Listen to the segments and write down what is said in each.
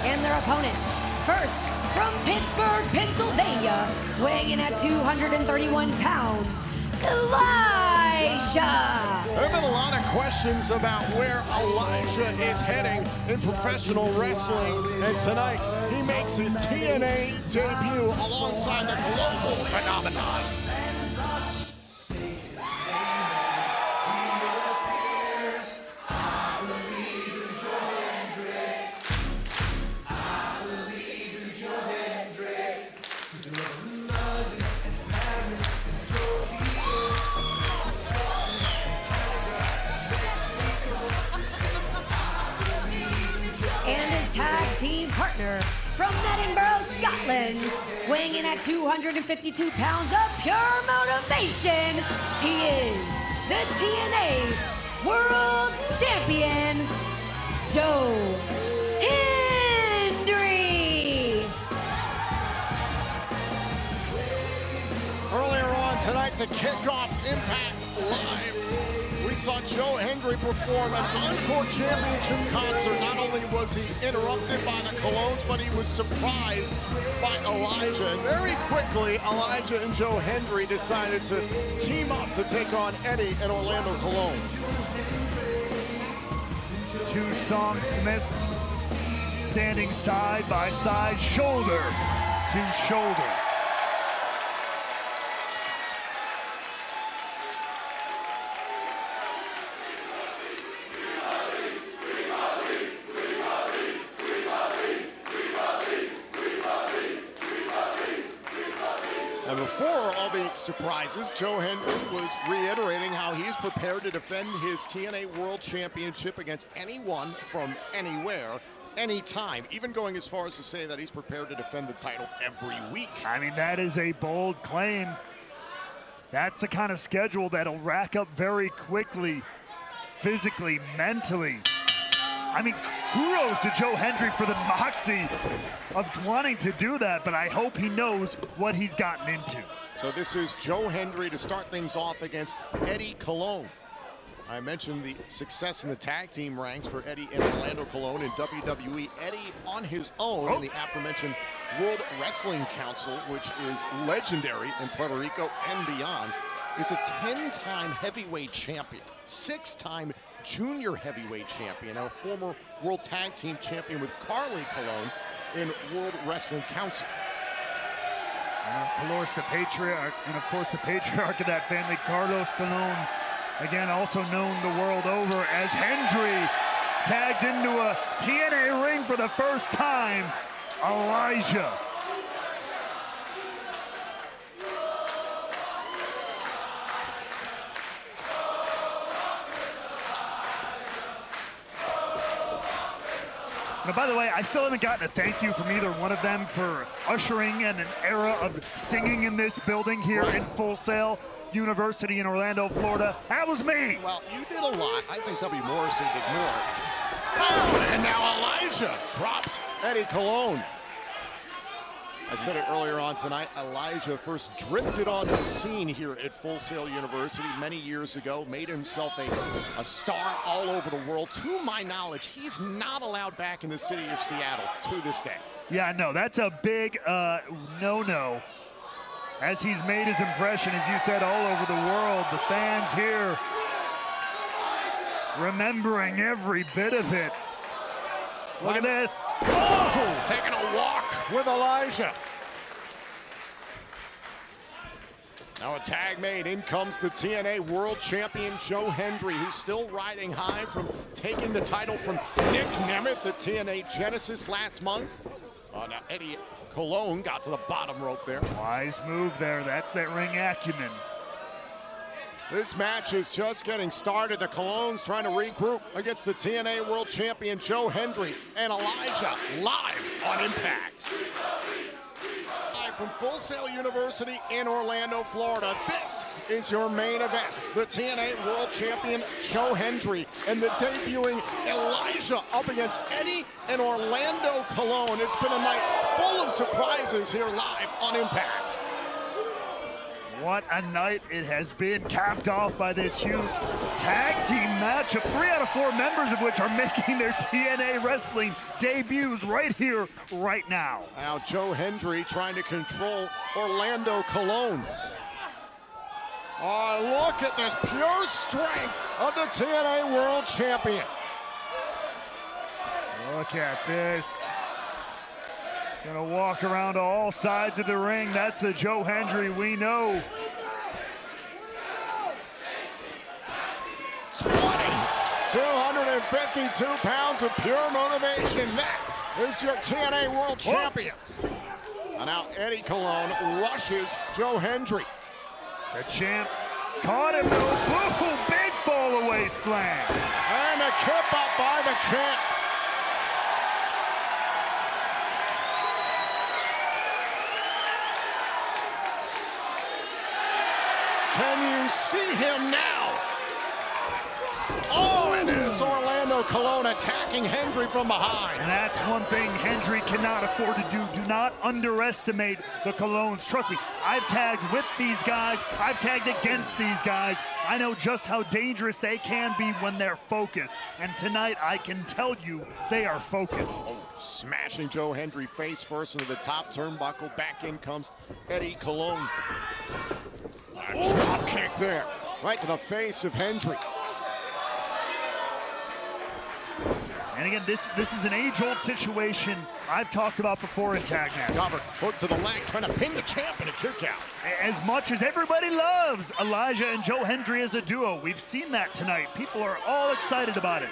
And their opponents, first from Pittsburgh, Pennsylvania, weighing in at 231 pounds, Elijah. There have been a lot of questions about where Elijah is heading in professional wrestling, and tonight he makes his TNA debut alongside the global phenomenon. Team partner from Edinburgh, Scotland, weighing in at 252 pounds of pure motivation. He is the TNA World Champion, Joe Hendry. Earlier on tonight to kick off Impact Live, we saw Joe Hendry perform an encore championship concert. Not only was he interrupted by the Colognes, but he was surprised by Elijah. And very quickly, Elijah and Joe Hendry decided to team up to take on Eddie and Orlando Colognes. Two song Smiths standing side by side, shoulder to shoulder. And before all the surprises, Joe Hendry was reiterating how he's prepared to defend his TNA World Championship against anyone from anywhere, anytime, even going as far as to say that he's prepared to defend the title every week. I mean, that is a bold claim. That's the kind of schedule that'll rack up very quickly, physically, mentally. I mean, kudos to Joe Hendry for the moxie of wanting to do that, but I hope he knows what he's gotten into. So this is Joe Hendry to start things off against Eddie Colognes. I mentioned the success in the tag team ranks for Eddie and Orlando Colognes in WWE. Eddie on his own in the aforementioned World Wrestling Council, which is legendary in Puerto Rico and beyond, is a 10-time heavyweight champion, 6-time junior heavyweight champion, and a former World Tag Team champion with Carly Colognes in World Wrestling Council. And of course, the patriarch of that family, Carlos Colognes, again also known the world over as Hendry, tags into a TNA ring for the first time, Elijah. Now, by the way, I still haven't gotten a thank you from either one of them for ushering in an era of singing in this building here in Full Sail University in Orlando, Florida. That was me. Well, you did a lot. I think W. Morrissey did more. Oh, and now Elijah drops Eddie Colognes. I said it earlier on tonight, Elijah first drifted onto the scene here at Full Sail University many years ago, made himself a star all over the world. To my knowledge, he's not allowed back in the city of Seattle to this day. Yeah, no, that's a big no-no. As he's made his impression, as you said, all over the world, the fans here remembering every bit of it. Look at this. Oh, taking a walk with Elijah. Now a tag made. In comes the TNA World Champion Joe Hendry, who's still riding high from taking the title from Nick Nemeth at TNA Genesis last month. Now Eddie Colognes got to the bottom rope there. Wise move there. That's that ring acumen. This match is just getting started. The Colognes trying to regroup against the TNA World Champion Joe Hendry and Elijah live on Impact. Live from Full Sail University in Orlando, Florida, this is your main event. The TNA World Champion Joe Hendry and the debuting Elijah up against Eddie and Orlando Colognes. It's been a night full of surprises here live on Impact. What a night it has been, capped off by this huge tag team matchup. 3 out of 4 members of which are making their TNA wrestling debuts right here, right now. Now Joe Hendry trying to control Orlando Colon. Oh, look at this pure strength of the TNA World Champion. Look at this. Gonna walk around to all sides of the ring. That's the Joe Hendry we know. 252 pounds of pure motivation. That is your TNA World Champion. And now Eddie Colon rushes Joe Hendry. The champ caught him though. Boom! Big fall away slam. And a kip up by the champ. Can you see him now? Oh, and it is Orlando Colon attacking Hendry from behind. And that's one thing Hendry cannot afford to do. Do not underestimate the Colones. Trust me, I've tagged with these guys. I've tagged against these guys. I know just how dangerous they can be when they're focused. And tonight, I can tell you, they are focused. Oh, smashing Joe Hendry face first into the top turnbuckle. Back in comes Eddie Colon. A drop kick there, right to the face of Hendry. And again, this is an age-old situation I've talked about before in tag matches. Cover, hook to the leg, trying to pin the champ in a kick out. As much as everybody loves Elijah and Joe Hendry as a duo, we've seen that tonight. People are all excited about it.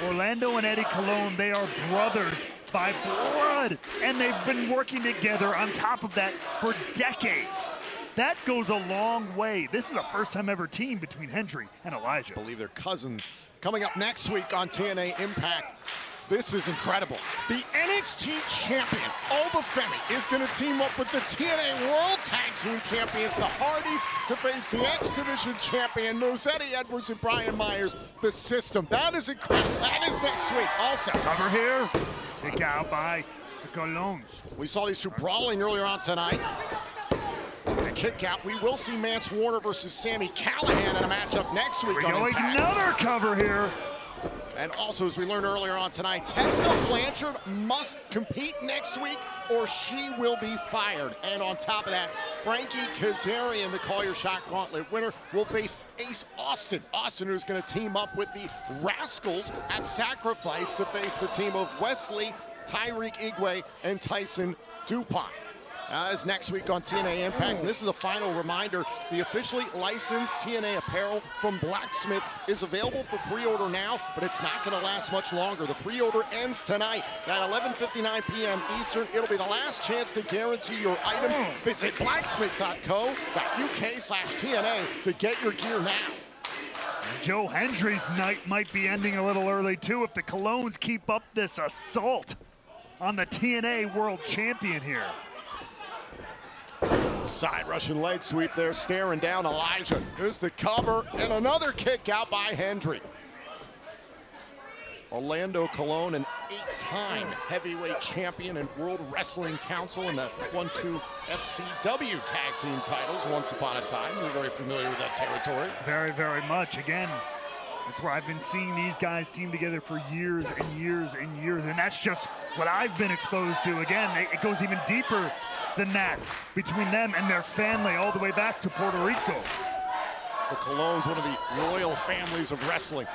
Orlando and Eddie Colon, they are brothers by blood, and they've been working together on top of that for decades. That goes a long way. This is a first-time ever team between Hendry and Elijah. I believe they're cousins. Coming up next week on TNA Impact, this is incredible. The NXT champion, Oba Femi, is going to team up with the TNA World Tag Team champions, the Hardys, to face the X Division champion, Eddie Edwards and Brian Myers, the System. That is incredible. That is next week. Also, cover here. Kick out by the Colones. We saw these two brawling earlier on tonight. A kick out. We will see Mance Warner versus Sami Callihan in a matchup next week. We're going another cover here. And also, as we learned earlier on tonight, Tessa Blanchard must compete next week or she will be fired. And on top of that, Frankie Kazarian, the Call Your Shot Gauntlet winner, will face Ace Austin. Austin, who's going to team up with the Rascals at Sacrifice to face the team of Wesley, Tyreek Igwe, and Tyson DuPont. That is next week on TNA Impact. This is a final reminder. The officially licensed TNA apparel from Blacksmith is available for pre-order now, but it's not going to last much longer. The pre-order ends tonight at 11:59 p.m. Eastern. It'll be the last chance to guarantee your items. Visit blacksmith.co.uk/TNA to get your gear now. Joe Hendry's night might be ending a little early, too, if the Colones keep up this assault on the TNA World Champion here. Side Russian leg sweep there, staring down Elijah. Here's the cover and another kick out by Hendry. Orlando Colon, an 8-time heavyweight champion and World Wrestling Council, and that won 2 FCW tag team titles once upon a time. We're very familiar with that territory. Very, very much. Again, that's where I've been seeing these guys team together for years and years and years, and that's just what I've been exposed to. Again, it goes even deeper than that between them and their family all the way back to Puerto Rico. The Colon's one of the royal families of wrestling.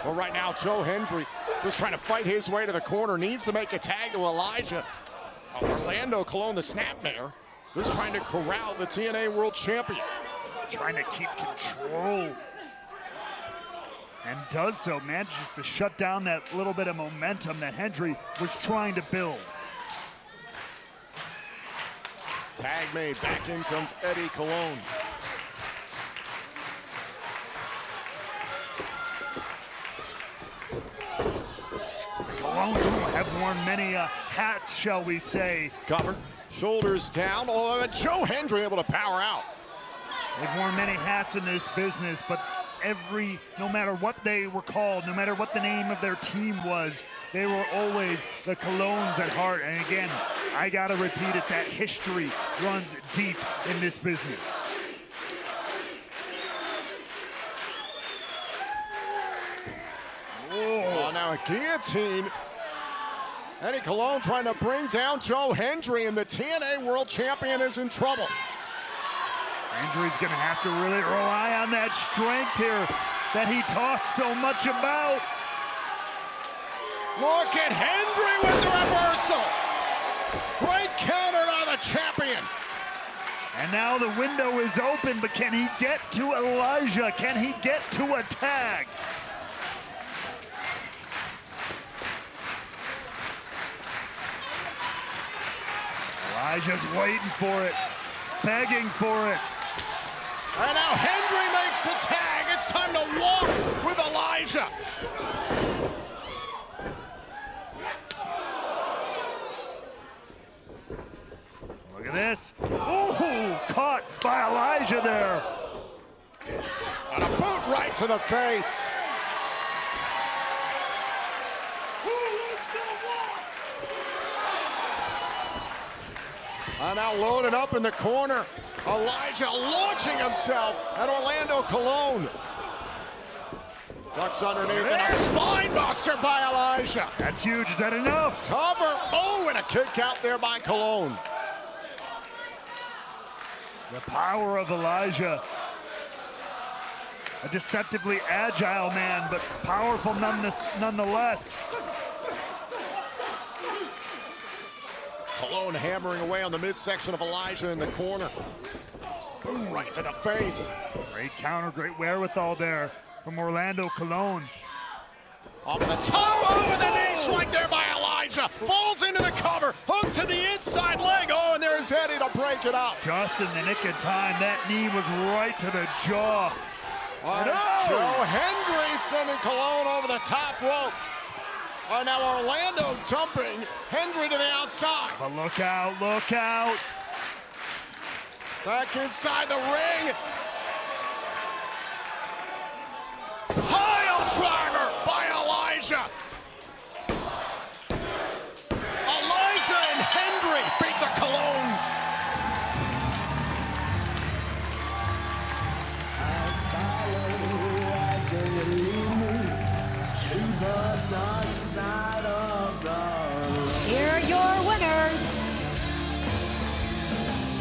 Well, right now, Joe Hendry just trying to fight his way to the corner, needs to make a tag to Elijah. Orlando Colon, the snapmare, just trying to corral the TNA World Champion. Trying to keep control. And does so, manages to shut down that little bit of momentum that Hendry was trying to build. Tag made, back in comes Eddie Colon. Colones have worn many hats, shall we say. Covered, shoulders down. Oh, Joe Hendry able to power out. They've worn many hats in this business, but no matter what they were called, no matter what the name of their team was, they were always the Colones at heart. And again, I gotta repeat it, that history runs deep in this business. Oh, now a guillotine. Eddie Colon trying to bring down Joe Hendry, and the TNA World Champion is in trouble. Hendry's going to have to really rely on that strength here that he talks so much about. Look at Hendry with the reversal. Great counter by the champion. And now the window is open, but can he get to Elijah? Can he get to a tag? Elijah's waiting for it, begging for it. And now Hendry makes the tag. It's time to walk with Elijah. Look at this. Ooh, caught by Elijah there. And a boot right to the face. And now loaded up in the corner. Elijah launching himself at Orlando Colon. Ducks underneath and a spine buster by Elijah. That's huge. Is that enough? Cover. Oh, and a kick out there by Colon. The power of Elijah. A deceptively agile man, but powerful nonetheless. Colon hammering away on the midsection of Elijah in the corner. Boom, right to the face. Great counter, great wherewithal there from Orlando Colon. Off the top, oh, with a knee strike there by Elijah. Falls into the cover, hook to the inside leg. Oh, and there's Eddie to break it up. Just in the nick of time, that knee was right to the jaw. Joe Hendry sending Colon over the top rope. Now Orlando dumping Hendry to the outside. But look out, look out. Back inside the ring. Pile driver by Elijah. Elijah and Hendry beat the Colons. Here are your winners.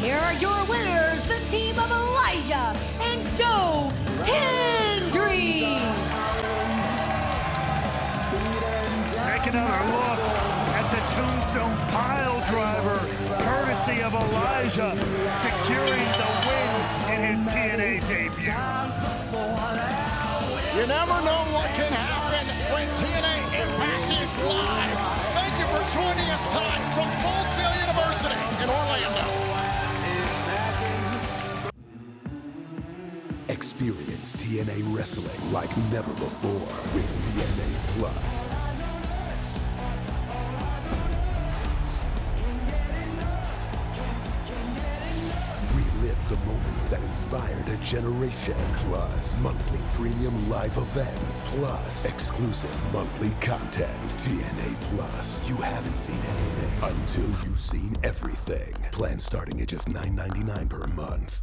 Here are your winners, the team of Elijah and Joe Hendry. Take another look at the tombstone pile driver, courtesy of Elijah, securing the win in his TNA debut. You never know what can happen when TNA Impact is live. Thank you for joining us tonight from Full Sail University in Orlando. Experience TNA wrestling like never before with TNA Plus. Relive the moments that inspired a generation. Plus, monthly premium live events. Plus, exclusive monthly content. TNA Plus. You haven't seen anything until you've seen everything. Plans starting at just $9.99 per month.